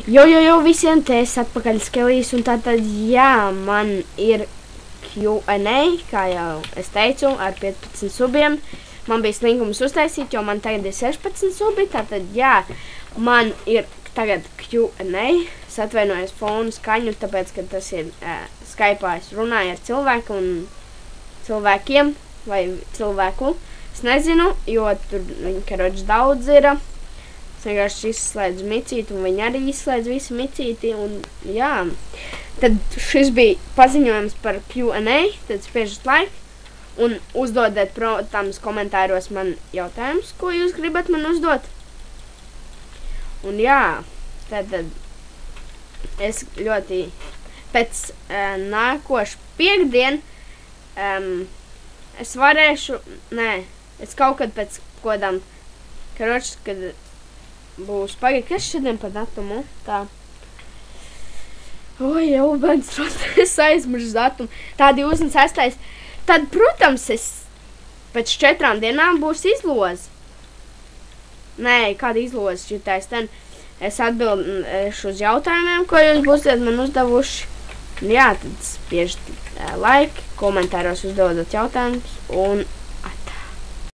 Jo, visiem te es atpakaļ Skelijs, un tātad, jā, man ir Q&A, kā jau es teicu, ar 15 subiem. Man bija slinkums uztaisīt, jo man tagad ir 16 subi, tātad, jā, man ir tagad Q&A. Es atvainojos fonu skaņu, tāpēc, ka tas ir Skype'ā. Es runāju ar cilvēku un cilvēkiem, vai cilvēku. Es nezinu, jo tur viņi, karoči, daudz ir. Es vienkārši izslēdzu micīti, un viņi arī izslēdz visu micīti, un jā. Tad šis bija paziņojums par Q&A, tad spiežat like, un uzdodat, protams, komentāros man jautājumus, ko jūs gribat man uzdot. Un jā, tad es ļoti pēc nākošu piekdien es varēšu, es kaut kad pēc kodām, karoči, kad būs pagaid, kas šodien par datumu? Tā. Oi, jau, bērns, es aizmiršu datumu. Tā 26. Tad, protams, es pēc 4 dienām būs izloze. Nē, kāda izloze šitais ten. Es atbildēšu uz jautājumiem, ko jūs būsiet man uzdevuši. Jā, tad spiežat like, komentāros uzdodat jautājumus un